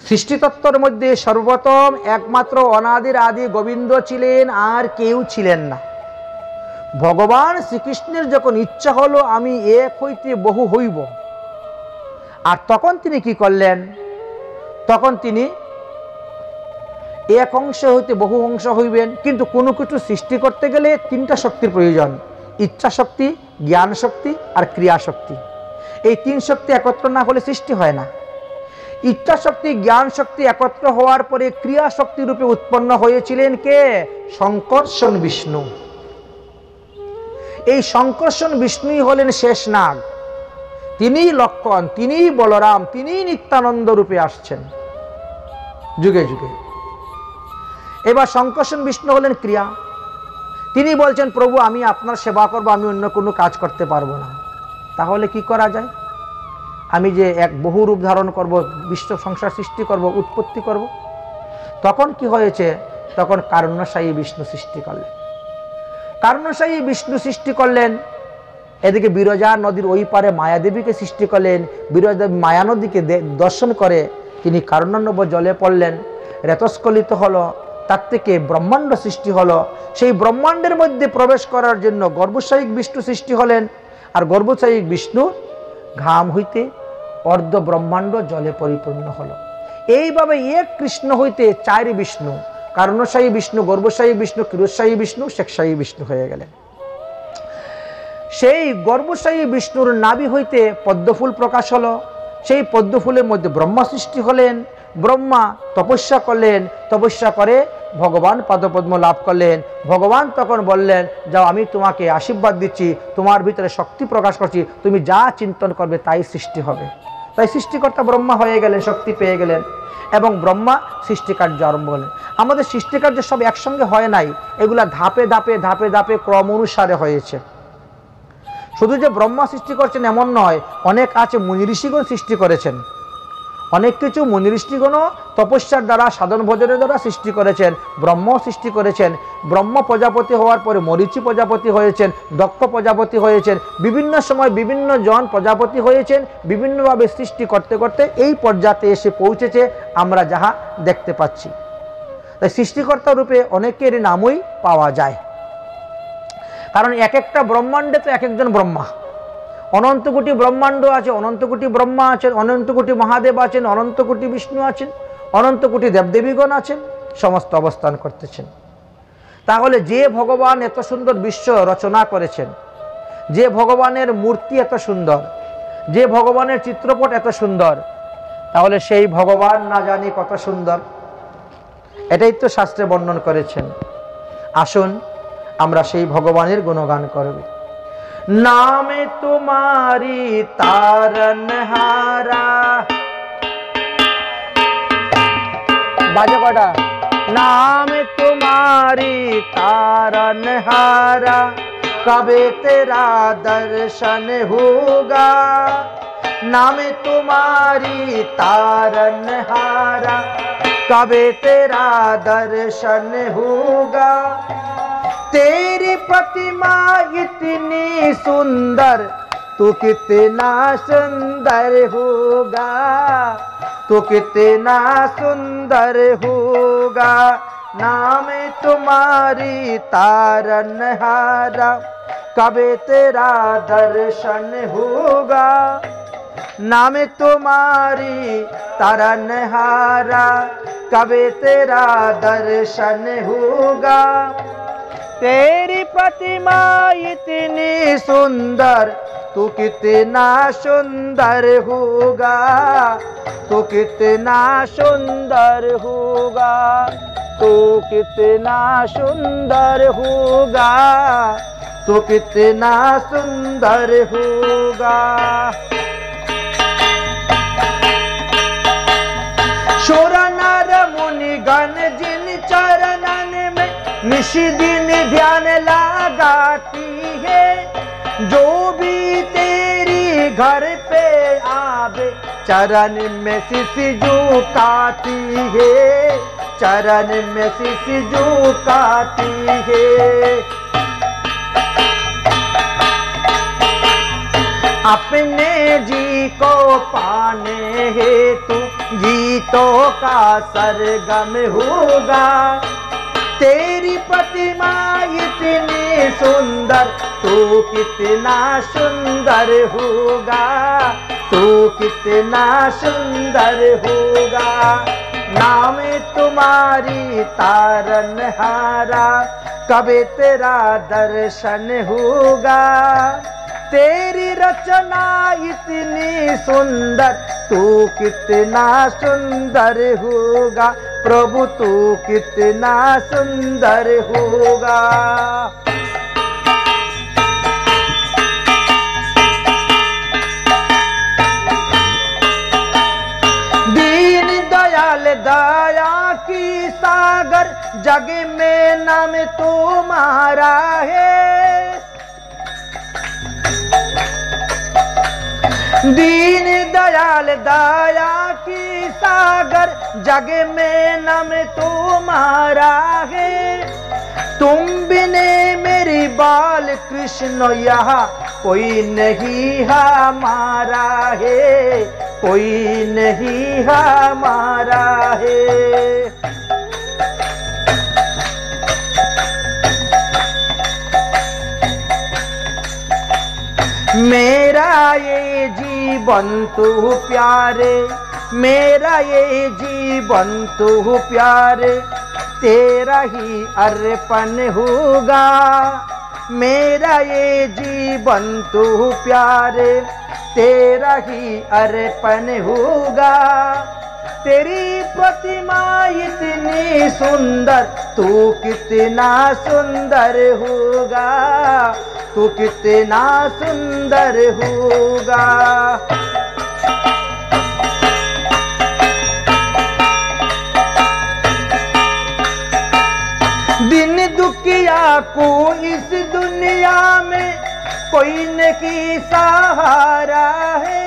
সৃষ্টিতত্ত্বের মধ্যে সর্বপ্রথম একমাত্র অনাদির আদি গোবিন্দ ছিলেন, আর কেউ ছিলেন না। ভগবান শ্রীকৃষ্ণের যখন ইচ্ছা হলো আমি এক হইতে বহু হইব, আর তখন তিনি কি করলেন, তখন তিনি এক অংশ হইতে বহু অংশ হইবেন। কিন্তু কোনো কিছু সৃষ্টি করতে গেলে তিনটা শক্তির প্রয়োজন: ইচ্ছা শক্তি, জ্ঞান শক্তি আর ক্রিয়া শক্তি। এই তিন শক্তি একত্র না হলে সৃষ্টি হয় না। ইচ্ছা শক্তি, জ্ঞান শক্তি একত্র হওয়ার পরে ক্রিয়া শক্তি রূপে উৎপন্ন হয়েছিলেন কে? শঙ্কর্ষণ বিষ্ণু। এই শঙ্কর্ষণ বিষ্ণুই হলেন শেষ নাগ। তিনিই লক্ষণ, তিনিই বলরাম, তিনিই নিত্যানন্দ রূপে আসছেন যুগে যুগে। এবার শঙ্কর্ষণ বিষ্ণু হলেন ক্রিয়া। তিনি বলছেন প্রভু আমি আপনার সেবা করব, আমি অন্য কোনো কাজ করতে পারবো না। তাহলে কি করা যায়? আমি যে এক বহু রূপ ধারণ করব, বিশ্ব সংসার সৃষ্টি করব, উৎপত্তি করব। তখন কি হয়েছে? তখন কারুণ্যশায়ী বিষ্ণু সৃষ্টি করলেন। কারুণ্যশায়ী বিষ্ণু সৃষ্টি করলেন। এদিকে বিরজা নদীর ওই পারে মায়াদেবীকে সৃষ্টি করলেন। বিরজা মায়া নদীকে দর্শন করে তিনি কারুণ্যনব জলে পড়লেন, রেতস্খলিত হলো, তার থেকে ব্রহ্মাণ্ড সৃষ্টি হলো। সেই ব্রহ্মাণ্ডের মধ্যে প্রবেশ করার জন্য গর্ভশায়িক বিষ্ণু সৃষ্টি হলেন। আর গর্ভশায়িক বিষ্ণু ঘাম হইতে অর্ধ ব্রহ্মাণ্ড জলে পরিপূর্ণ হলো। এইভাবে এক কৃষ্ণ হইতে চার বিষ্ণু, কারুণ্যশায়ী বিষ্ণু, গর্ভশায়ী বিষ্ণু, ক্ষীরোৎসায়ী বিষ্ণু, শেষশায়ী বিষ্ণু হয়ে গেলেন। সেই গর্ভশায়ী বিষ্ণুর নাভি হইতে পদ্মফুল প্রকাশ হলো। সেই পদ্মফুলের মধ্যে ব্রহ্মা সৃষ্টি হলেন। ব্রহ্মা তপস্যা করলেন, তপস্যা করে ভগবান পাদপদ্ম লাভ করলেন। ভগবান তখন বললেন যাও, আমি তোমাকে আশীর্বাদ দিচ্ছি, তোমার ভিতরে শক্তি প্রকাশ করছি, তুমি যা চিন্তন করবে তাই সৃষ্টি হবে। তাই সৃষ্টিকর্তা ব্রহ্মা হয়ে গেলেন, শক্তি পেয়ে গেলেন, এবং ব্রহ্মা সৃষ্টিকার্য আরম্ভ হলেন। আমাদের সৃষ্টিকার্য সব একসঙ্গে হয় নাই, এগুলা ধাপে ধাপে ধাপে ধাপে ক্রম অনুসারে হয়েছে। শুধু যে ব্রহ্মা সৃষ্টি করছেন এমন নয়, অনেক আছে মুনি ঋষিগণ সৃষ্টি করেছেন। অনেক কিছু মুনি ঋষিগণও তপস্যার দ্বারা, সাধন ভজনের দ্বারা সৃষ্টি করেছেন। ব্রহ্মাও সৃষ্টি করেছেন। ব্রহ্ম প্রজাপতি হওয়ার পরে মরীচি প্রজাপতি হয়েছেন, দক্ষ প্রজাপতি হয়েছেন, বিভিন্ন সময় বিভিন্ন জন প্রজাপতি হয়েছেন। বিভিন্নভাবে সৃষ্টি করতে করতে এই পর্যায়ে এসে পৌঁছেছে আমরা যাহা দেখতে পাচ্ছি। তাই সৃষ্টিকর্তা রূপে অনেকের নামই পাওয়া যায়, কারণ এক একটা ব্রহ্মাণ্ডে তো এক একজন ব্রহ্মা। অনন্ত কোটি ব্রহ্মাণ্ড আছে, অনন্ত কোটি ব্রহ্মা আছেন, অনন্ত কোটি মহাদেব আছেন, অনন্ত কোটি বিষ্ণু আছেন, অনন্ত কোটি দেবদেবীগণ আছেন, সমস্ত অবস্থান করতেছেন। তাহলে যে ভগবান এত সুন্দর বিশ্ব রচনা করেছেন, যে ভগবানের মূর্তি এত সুন্দর, যে ভগবানের চিত্রপট এত সুন্দর, তাহলে সেই ভগবান না জানি কত সুন্দর। এটাই তো শাস্ত্রে বর্ণন করেছেন। আসুন আমরা সেই ভগবানের গুণগান করব। नाम तुम्हारी तारनहारा, बाजे कोटा। नाम तुम्हारी तारनहारा, कभी तेरा दर्शन होगा। नाम तुम्हारी तारनहारा, कभी तेरा दर्शन होगा। तेरी प्रतिमा इतनी सुंदर, तू कितना सुंदर होगा, तू कितना सुंदर होगा। नाम तुम्हारी तारनहारा, कभी तेरा दर्शन होगा। नाम तुम्हारी तारनहारा, कभी तेरा दर्शन होगा। तेरी प्रतिमा इतनी सुंदर, तू कितना सुंदर होगा, तू कितना सुंदर होगा, तू कितना सुंदर होगा, तू कितना सुंदर होगा। सुर नर मुनि गण जिन चरणन में निश दिन ध्यान लगाती है, जो भी तेरी घर पे आवे चरण में शीश झुकाती है, चरण में शीश झुकाती है। अपने जी को पाने हेतु गीतों का सरगम होगा। तेरी प्रतिमा इतनी सुंदर, तू कितना सुंदर होगा, तू कितना सुंदर होगा। नाम तुम्हारी तारनहारा, कभी तेरा दर्शन होगा। तेरी रचना इतनी सुंदर, तू कितना सुंदर होगा, प्रभु तू कितना सुंदर होगा। दीन दयाल दया की सागर, जग में नाम तुम्हारा है। दीन दयाल दया की सागर, जग में नाम तुम्हारा है। तुम बिने मेरी बाल कृष्ण यहाँ कोई नहीं हमारा है, कोई नहीं हमारा है। मेरा ये जीवन तू प्यारे, मेरा ये जीवन तू प्यारे, तेरा ही अर्पण होगा। मेरा ये जीवन तू प्यारे, तेरा ही अर्पण होगा। तेरी प्रतिमा इतनी सुंदर, तू कितना सुंदर होगा, तू कितना सुंदर होगा। दिन दुखिया को इस दुनिया में कोई नहीं सहारा है।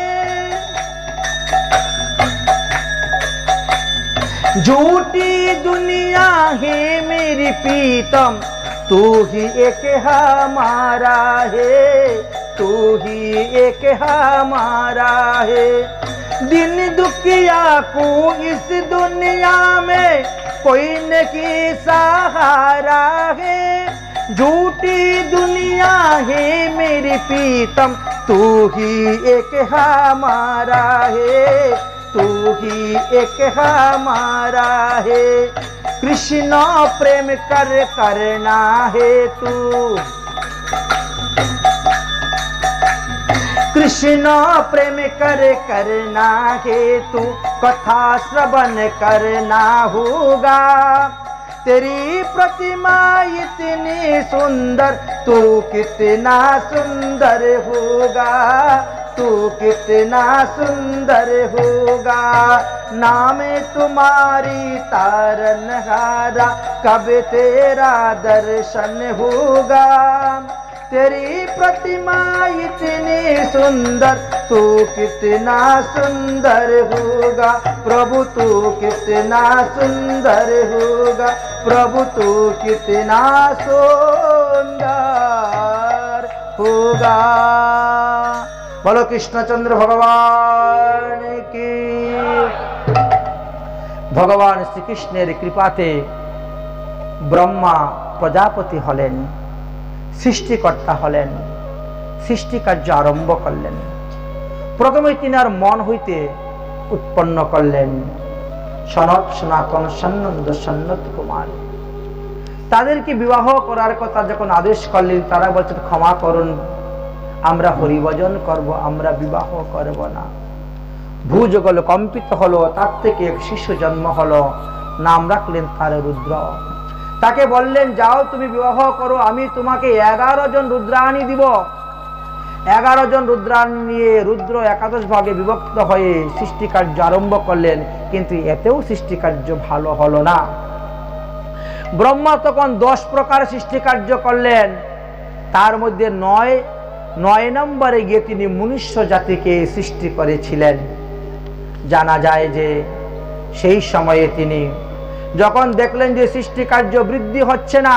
झूठी दुनिया है मेरी प्रीतम, तू ही एक हमारा है, तू ही एक हमारा है। दिन दुखिया को इस दुनिया में कोई नहीं सहारा है। झूठी दुनिया है मेरी प्रीतम, तू ही एक हमारा है, तू ही एक हमारा है। कृष्ण प्रेम कर करना है तू, कृष्ण प्रेम कर करना है तू, कथा श्रवण करना होगा। तेरी प्रतिमा इतनी सुंदर, तू कितना सुंदर होगा, तू कितना सुंदर होगा। नाम तुम्हारी तारनहारा, कब तेरा दर्शन होगा। तेरी प्रतिमा इतनी सुंदर, तू कितना सुंदर होगा, प्रभु तू कितना सुंदर होगा, प्रभु तू कितना सुंदर होगा। बोलो कृष्णचंद्र भगवान की। भगवान श्रीकृष्णेर कृपाते ब्रह्मा प्रजापति हलेन, सृष्टिकर्ता हलेन, सृष्टिकार्य आरम्भ करलेन। प्रथमे तिनार मन हईते उत्पन्न करलेन सनत सनातन सन्नंद सन्नत कुमार। तादेरके विवाह करार कथा जखन आदेश करलेन, तारा बोलছেন क्षमा করুন, আমরা হরিভজন করব, আমরা বিবাহ করব না। ভূজগল কম্পিত হলো, তার থেকে এক শিশু জন্ম হলো, নাম রাখলেন তার রুদ্র। তাকে বললেন যাও তুমি বিবাহ করো, আমি তোমাকে 11 জন রুদ্রাণী দিব। 11 জন রুদ্রাণী নিয়ে রুদ্র একাদশ ভাগে বিভক্ত হয়ে সৃষ্টিকার্য আরম্ভ করলেন, কিন্তু এতেও সৃষ্টিকার্য ভালো হলো না। ব্রহ্মা তখন 10 প্রকার সৃষ্টিকার্য করলেন, তার মধ্যে 9 নম্বরে গিয়ে তিনি মনুষ্য জাতিকে সৃষ্টি করেছিলেন। জানা যায় যে সেই সময়ে তিনি যখন দেখলেন যে সৃষ্টিকার্য বৃদ্ধি হচ্ছে না,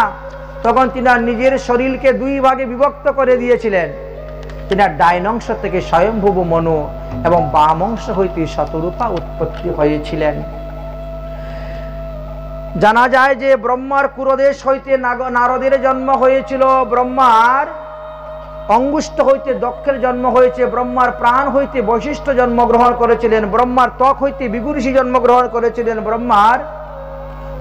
তখন তিনি নিজের শরীরকে 2 ভাগে বিভক্ত করে দিয়েছিলেন। তিনার ডাইন অংশ থেকে স্বয়ংভুব মনু এবং বাম অংশ হইতে শতরূপা উৎপত্তি হয়েছিলেন। জানা যায় যে ব্রহ্মার কুরদেশ হইতে নারদের জন্ম হয়েছিল, ব্রহ্মার অঙ্গুষ্ঠ হইতে দক্ষের জন্ম হয়েছে, ব্রহ্মার প্রাণ হইতে বৈশিষ্ট্য জন্মগ্রহণ করেছিলেন, ব্রহ্মার ত্বক হইতে বিগুরিষি জন্মগ্রহণ করেছিলেন, ব্রহ্মার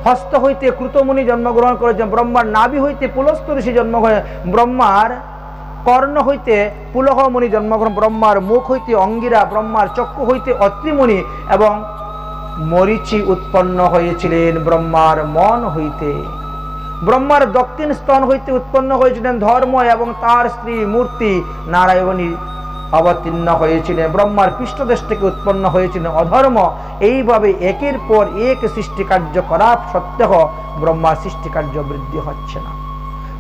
হস্ত হইতে ক্রুতমুনি জন্মগ্রহণ করেছেন, ব্রহ্মার নাভি হইতে পুলস্ত ঋষি জন্মগ্রহণ, ব্রহ্মার কর্ণ হইতে পুলহ মুনি জন্মগ্রহণ, ব্রহ্মার মুখ হইতে অঙ্গিরা, ব্রহ্মার চক্ষু হইতে অত্রিমুনি এবং মরিচি উৎপন্ন হয়েছিলেন ব্রহ্মার মন হইতে। ব্রহ্মার দক্ষিণ স্তন হইতে উৎপন্ন হয়েছিলেন ধর্ম এবং তার স্ত্রী মূর্তি নারায়ণী অবতীর্ণ হয়েছিলেন। ব্রহ্মার পৃষ্ঠদেশ থেকে উৎপন্ন হয়েছিলেন অধর্ম। এইভাবে একের পর এক সৃষ্টিকার্য করা সত্ত্বেও ব্রহ্মার সৃষ্টিকার্য বৃদ্ধি হচ্ছে না।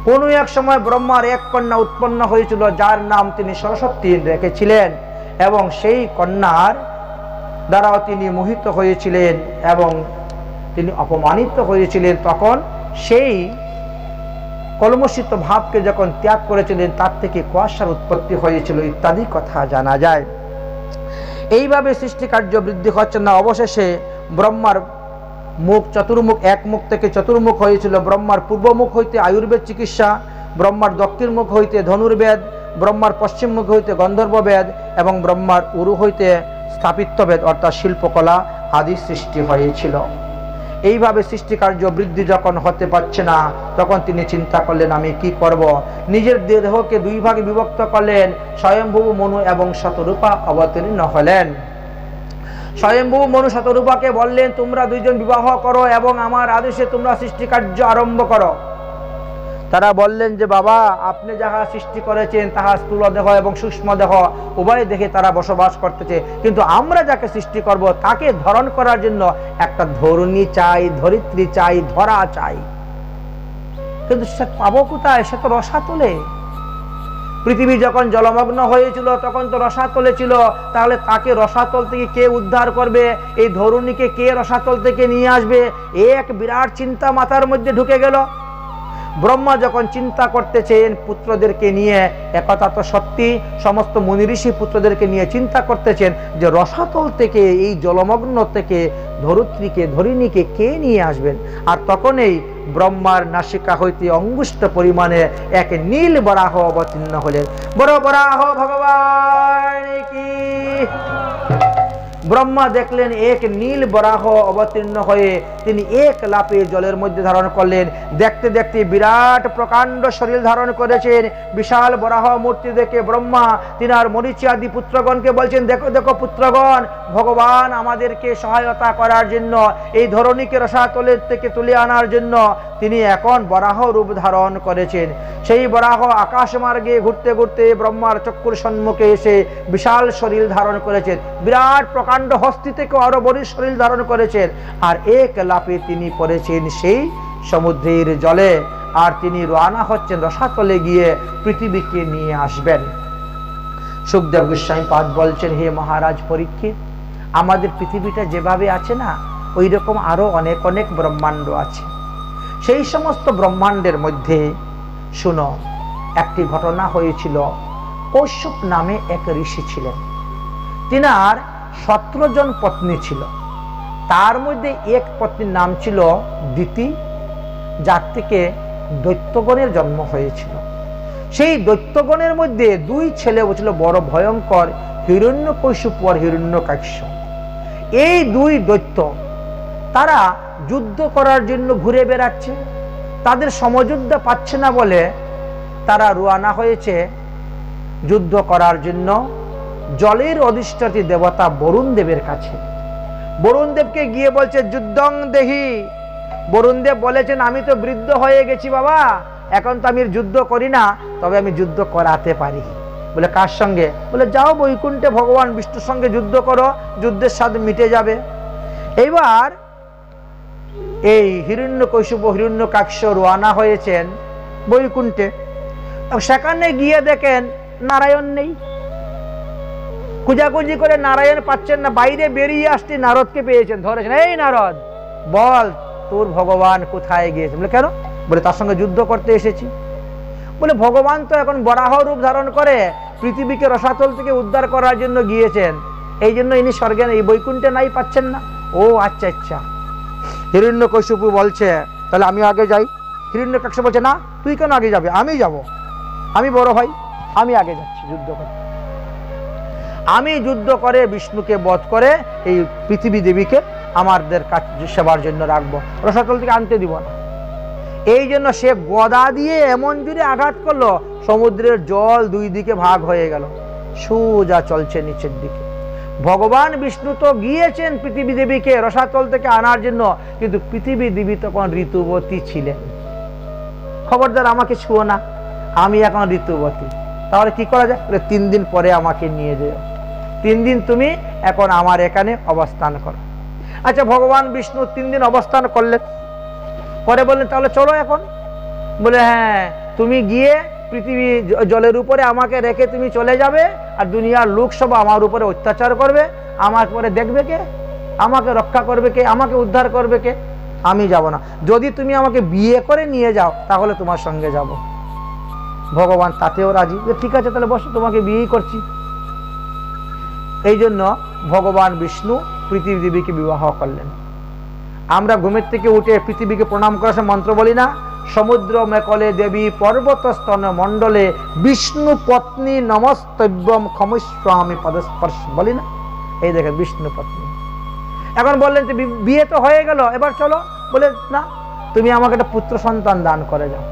কোনো এক সময় ব্রহ্মার এক কন্যা উৎপন্ন হয়েছিল, যার নাম তিনি সরস্বতী রেখেছিলেন এবং সেই কন্যার দ্বারাও তিনি মোহিত হয়েছিলেন এবং তিনি অপমানিত হয়েছিলেন। তখন সেই কলমশিত ভাবকে যখন ত্যাগ করেছিলেন, তার থেকে কুয়াশার উৎপত্তি হয়েছিল ইত্যাদি কথা জানা যায়। এইভাবে সৃষ্টিকার্য বৃদ্ধি হচ্ছে না। অবশেষে ব্রহ্মার মুখ চতুর্মুখ, এক মুখ থেকে চতুর্মুখ হয়েছিল। ব্রহ্মার পূর্ব মুখ হইতে আয়ুর্বেদ চিকিৎসা, ব্রহ্মার দক্ষিণ মুখ হইতে ধনুর্বেদ, ব্রহ্মার পশ্চিম মুখ হইতে গন্ধর্ববেদ এবং ব্রহ্মার উরু হইতে স্থাপিত্যবেদ অর্থাৎ শিল্পকলা আদি সৃষ্টি হয়েছিল। এইভাবে সৃষ্টিকার্য বৃদ্ধি যখন হতে পারছে না, তখন তিনি চিন্তা করলেন আমি কি করব। নিজের দেহকে দুই ভাগে বিভক্ত করলেন। স্বয়ংভুব মনু এবং শতরূপা অবতীর্ণ হলেন। স্বয়ংভুব মনু শতরূপাকে বললেন, তোমরা দুইজন বিবাহ করো এবং আমার আদেশে তোমরা সৃষ্টিকার্য আরম্ভ করো। তারা বললেন যে বাবা, আপনি যাহা সৃষ্টি করেছেন তাহা স্থূল দেহ এবং সূক্ষ্ম দেহ উভয় দেহে তারা বসবাস করতেছে, কিন্তু আমরা যাকে সৃষ্টি করব তাকে ধারণ করার জন্য একটা ধরণী চাই, ধরিত্রী চাই, ধরা চাই। কিন্তু সে পাবো কোথায়? সে তো রসাতলে। পৃথিবী যখন জলমগ্ন হয়েছিল তখন তো রসাতলে ছিল, তাহলে তাকে রসাতল থেকে কে উদ্ধার করবে? এই ধরণীকে কে রসাতল থেকে নিয়ে আসবে? এক বিরাট চিন্তা মাথার মধ্যে ঢুকে গেল। ব্রহ্মা যখন চিন্তা করতেছেন পুত্রদেরকে নিয়ে, একথা তো সত্যি, সমস্ত মুনি ঋষি পুত্রদেরকে নিয়ে চিন্তা করতেছেন যে রসাতল থেকে, এই জলমগ্ন থেকে ধরিণীকে কে নিয়ে আসবেন। আর তখনই ব্রহ্মার নাসিকা হইতে অঙ্গুষ্ঠ পরিমাণে এক নীল বরাহ অবতীর্ণ হলেন। বড় বরাহ ভগবান কি। ব্রহ্মা দেখলেন এক নীল বরাহ অবতীর্ণ হয়ে তিনি এক লাফে জলের মধ্যে ধারণ করলেন। দেখতে দেখতে বিরাট প্রকাণ্ড শরীর ধারণ করেছেন। বিশাল বরাহ মূর্তি দেখে ব্রহ্মা তিনার মরীচি আদি পুত্রগণকে বলছেন, দেখো দেখো পুত্রগণ, ভগবান আমাদেরকে সহায়তা করার জন্য, এই ধরণীকে রসাতলের থেকে তুলে আনার জন্য তিনি এখন বরাহ রূপ ধারণ করেছেন। সেই বরাহ আকাশ মার্গে ঘুরতে ঘুরতে ব্রহ্মার চক্ষুর সম্মুখে এসে বিশাল শরীর ধারণ করেছেন। বিরাট প্রকাণ্ড হস্তি থেকে আরো বড় শরীর ধারণ করেছেন। আর এক লাফে তিনি পড়েছেন সেই সমুদ্রের জলে। আর তিনি রওনা হচ্ছেন রসাতলে গিয়ে পৃথিবীকে নিয়ে আসবেন। সুখদেব গোস্বামী পাদ বলছেন, হে মহারাজ পরীক্ষিত, আমাদের পৃথিবীটা যেভাবে আছে না, ওই রকম আরো অনেক অনেক ব্রহ্মাণ্ড আছে। সেই সমস্ত ব্রহ্মাণ্ডের মধ্যে শুনো, একটি ঘটনা হয়েছিল। কৌশিক নামে এক ঋষি ছিলেন। তিনার 17 জন পত্নী ছিল। তার মধ্যে এক পত্নীর নাম ছিল দিতি, যার থেকে দৈত্যগণের জন্ম হয়েছিল। সেই দৈত্যগণের মধ্যে 2 ছেলে ছিল বড় ভয়ঙ্কর, হিরণ্যকশিপু আর হিরণ্যকাক্ষ। এই 2 দৈত্য তারা যুদ্ধ করার জন্য ঘুরে বেড়াচ্ছে। তাদের সমযোদ্ধা পাচ্ছে না বলে তারা রওনা হয়েছে যুদ্ধ করার জন্য জলের অধিষ্ঠাত্রী দেবতা বরুণ দেবের কাছে। বরুণ দেবকে গিয়ে বলছে, যুদ্ধং দেহি। বরুণ দেব বলেছেন, আমি তো বৃদ্ধ হয়ে গেছি বাবা, এখন তো আমি যুদ্ধ করি না, তবে আমি যুদ্ধ করাতে পারি। বলে কার সঙ্গে? বলে যাও বৈকুণ্ঠে ভগবান বিষ্ণুর সঙ্গে যুদ্ধ করো, যুদ্ধের স্বাদ মিটে যাবে। এইবার এই হিরণ্যকশিপু হিরণ্যকাক্ষ রওনা হয়েছেন বৈকুণ্ঠে। সেখানে গিয়ে দেখেন নারায়ণ নেই। খুঁজাখুঁজি করে নারায়ণ পাচ্ছেন না। বাইরে বেরিয়ে আসতে নারদকে পেয়েছেন, ধরেছেন, এই নারদ বল তোর ভগবান কোথায় গিয়েছে? বলে কেন? বলে তার সঙ্গে যুদ্ধ করতে এসেছি। বলে ভগবান তো এখন বরাহ রূপ ধারণ করে পৃথিবীকে রসাতল থেকে উদ্ধার করার জন্য গিয়েছেন, এই জন্য ইনি স্বর্গে এই বৈকুণ্ঠে নাই পাচ্ছেন না। ও আচ্ছা আচ্ছা। হিরণ্যকশিপু বলছে তাহলে আমি আগে যাই। হিরণ্যকশিপু বলছে না, তুই কেন আগে যাবে, আমি যাব, আমি বড় ভাই, আমি আগে যাচ্ছি যুদ্ধ করতে। আমি যুদ্ধ করে বিষ্ণুকে বধ করে এই পৃথিবী দেবীকে আমাদের কাজ সেবার জন্য রাখবো, রসাতল থেকে আনতে দিব না। এই জন্য সে গদা দিয়ে এমন জুড়ে আঘাত করলো, সমুদ্রের জল দুই দিকে ভাগ হয়ে গেল, সোজা চলছে নিচের দিকে। ভগবান বিষ্ণু তো গিয়েছেন পৃথিবী দেবীকে রসাতল থেকে আনার জন্য, কিন্তু পৃথিবী দেবী তখন ঋতুবতী ছিলেন। খবরদার আমাকে ছুঁয়ো না, আমি এখন ঋতুবতী। তাহলে কি করা যায়? 3 দিন পরে আমাকে নিয়ে যেও, 3 দিন তুমি এখন আমার এখানে অবস্থান করো। আচ্ছা, ভগবান বিষ্ণু 3 দিন অবস্থান করলেন, পরে বললেন তাহলে চলো এখন। বলে হ্যাঁ, তুমি গিয়ে পৃথিবী জলের উপরে আমাকে রেখে তুমি চলে যাবে, আর দুনিয়ার লোক সব আমার উপরে অত্যাচার করবে, আমার পরে দেখবে কে, আমাকে রক্ষা করবে কে, আমাকে উদ্ধার করবে কে? আমি যাব না। যদি তুমি আমাকে বিয়ে করে নিয়ে যাও তাহলে তোমার সঙ্গে যাব। ভগবান তাতেও রাজি, যে ঠিক আছে তাহলে বসো, তোমাকে বিয়েই করছি। এই জন্য ভগবান বিষ্ণু পৃথিবী দেবীকে বিবাহ করলেন। আমরা ঘুমের থেকে উঠে পৃথিবীকে প্রণাম করার সময় মন্ত্র বলি না, সমুদ্র মেকলে দেবী পর্বত স্তন মণ্ডলে বিষ্ণু পত্নী নমস্তব্যম ক্ষমস্বামী পদস্পর্শ বলি না? এই দেখেন বিষ্ণু পত্নী। এখন বললেন যে বিয়ে তো হয়ে গেল, এবার চলো। বলে না, তুমি আমাকে একটা পুত্র সন্তান দান করে যাও,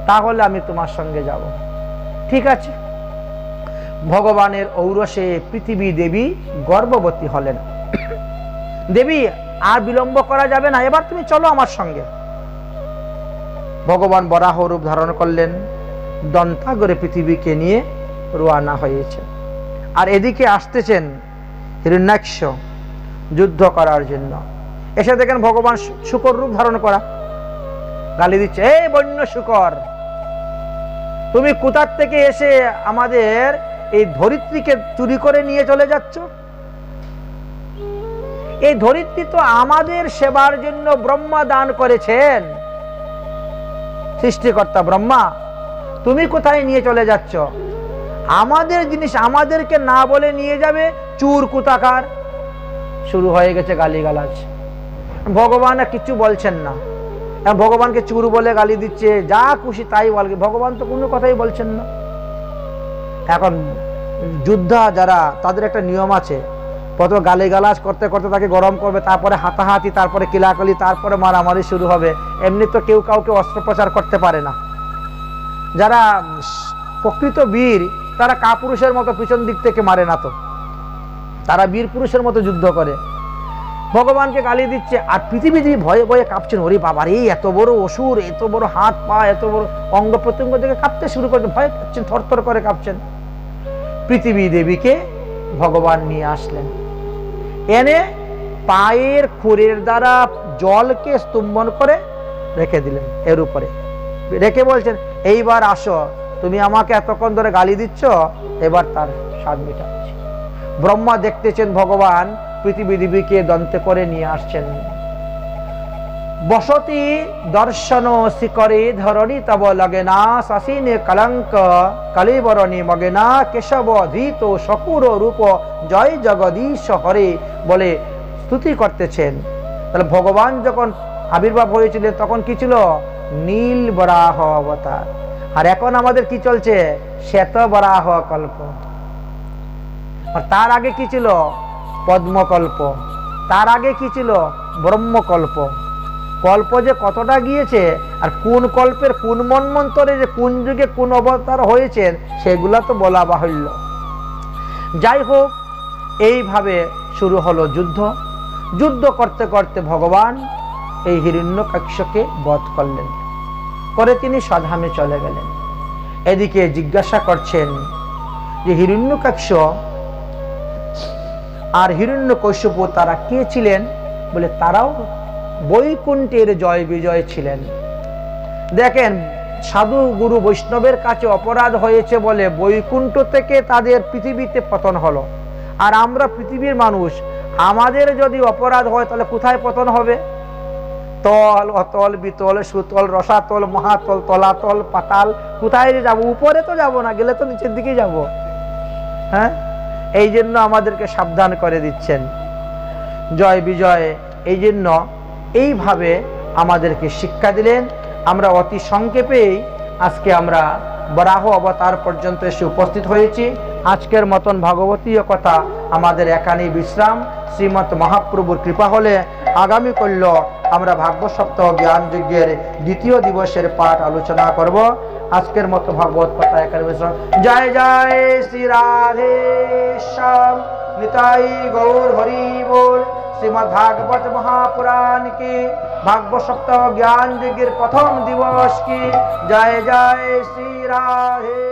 তাহলে আমি তোমার সঙ্গে যাব। ঠিক আছে। ভগবানের ঔরসে পৃথিবী দেবী গর্ভবতী হলেন। দেবী আর বিলম্ব করা যাবে না, এবার তুমি চলো আমার সঙ্গে। ভগবান বরাহ রূপ ধারণ করলেন, দন্তাগরে পৃথিবীকে নিয়ে রওনা হয়েছে। আর এদিকে আসতেছেন হিরণ্যাক্ষ যুদ্ধ করার জন্য। এসে দেখেন ভগবান শূকর রূপ ধারণ করা, গালি দিচ্ছে, এই বন্য শূকর, তুমি কোথার থেকে এসে আমাদের এই ধরিত্রীকে চুরি করে নিয়ে চলে যাচ্ছ? এই ধরিত্রী তো আমাদের সেবার জন্য ব্রহ্মা দান করেছেন, সৃষ্টিকর্তা ব্রহ্মা, তুমি কোথায় নিয়ে চলে যাচ্ছ? আমাদের জিনিস আমাদেরকে না বলে নিয়ে যাবে, চুর কোথাকার। শুরু হয়ে গেছে গালিগালাজ। ভগবান কিছু বলছেন না, ভগবানকে চুর বলে গালি দিচ্ছে, যা খুশি তাই বলবে, ভগবান তো কোনো কথাই বলছেন না। এখন যোদ্ধা যারা, তাদের একটা নিয়ম আছে, প্রথমে গালিগালাজ করতে করতে তাকে গরম করবে, তারপরে হাতাহাতি, তারপরে কিলাকলি, তারপরে মারামারি শুরু হবে। এমনি তো কেউ কাউকে অস্ত্রোপচার করতে পারে না। যারা প্রকৃত বীর তারা কাপুরুষের মতো পিছন দিক থেকে মারে না, তো তারা বীর পুরুষের মতো যুদ্ধ করে। ভগবানকে গালি দিচ্ছে, আর পৃথিবী ভয়ে ভয়ে কাঁপছেন। ওরে বাবার, এই এত বড় অসুর, এত বড় হাত পা, এত বড় অঙ্গ প্রত্যঙ্গ থেকে কাঁপতে শুরু করছে, ভয় পাচ্ছেন, থরথর করে কাঁপছেন। পৃথিবী দেবীকে ভগবান নিয়ে আসলেন, এনে পায়ের খুরের দ্বারা জলকে স্তম্ভন করে রেখে দিলেন এর উপরে, রেখে বলছেন এইবার আসো, তুমি আমাকে এতক্ষণ ধরে গালি দিচ্ছ, এবার তার স্বাদ মেটাচ্ছি। ব্রহ্মা দেখতেছেন ভগবান পৃথিবী দেবীকে দন্তে করে নিয়ে আসছেন। বসতি দর্শন শিকরে ধরণী তব লগে না, শাসিনে কলঙ্ক কলিবরণী মগে না, কেশব ধৃত শকুর রূপ জয় জগদীশ হরে বলে স্তুতি করতেছেন। তাহলে ভগবান যখন আবির্ভাব হয়েছিলেন তখন কি ছিল? নীল বরাহ অবতার। আর এখন আমাদের কি চলছে? শ্বেত বরাহ কল্প। আর তার আগে কি ছিল? পদ্মকল্প। তার আগে কি ছিল? ব্রহ্মকল্প। কল্প যে কতটা গিয়েছে, আর কোন কল্পের কোন মন্বন্তরে যে কোন যুগে কোন অবতার হয়েছেন, সেগুলা তো বলা বাহুল্য। যাই হোক, এইভাবে শুরু হলো যুদ্ধ। যুদ্ধ করতে করতে ভগবান এই হিরণ্যকশ্যকে বধ করলেন, করে তিনি স্বধামে চলে গেলেন। এদিকে জিজ্ঞাসা করছেন যে হিরণ্যকক্ষ আর হিরণ্যকশ্যপু তারা কে ছিলেন? বলে তারাও বৈকুণ্ঠের জয় বিজয় ছিলেন। দেখেন, সাধু গুরু বৈষ্ণবের কাছে অপরাধ হয়েছে বলে বৈকুণ্ঠ থেকে তাদের পৃথিবীতে পতন হলো। আর আমরা পৃথিবীর মানুষ, আমাদের যদি অপরাধ হয় তাহলে কোথায় পতন হবে? তল, অতল, বিতল, সুতল, রসাতল, মহাতল, তলাতল, পাতাল, কোথায় যাব? উপরে তো যাব না, গেলে তো নিচের দিকে যাব। হ্যাঁ, এই জন্য আমাদেরকে সাবধান করে দিচ্ছেন। জয় বিজয় এই জন্য এইভাবে আমাদেরকে শিক্ষা দিলেন। আমরা অতি সংক্ষেপেই আজকে আমরা বরাহ অবতার পর্যন্ত এসে উপস্থিত হয়েছি। আজকের মতন ভাগবতীয় কথা আমাদের এখানেই বিশ্রাম। শ্রীমৎ মহাপ্রভুর কৃপা হলে আগামী কল্য আমরা ভাগবত সপ্তাহ জ্ঞান যজ্ঞের দ্বিতীয় দিবসের পাঠ আলোচনা করব। আজকের মতো ভাগবত কথা এখানে বিশ্রাম। জয় জয় শ্রী রাধে শ্যাম, নিতাই গৌর হরি बोल। श्रीमद् भागवत महापुराण की भागवत सप्ताह ज्ञान यज्ञ प्रथम दिवस की जय जय श्री राधे।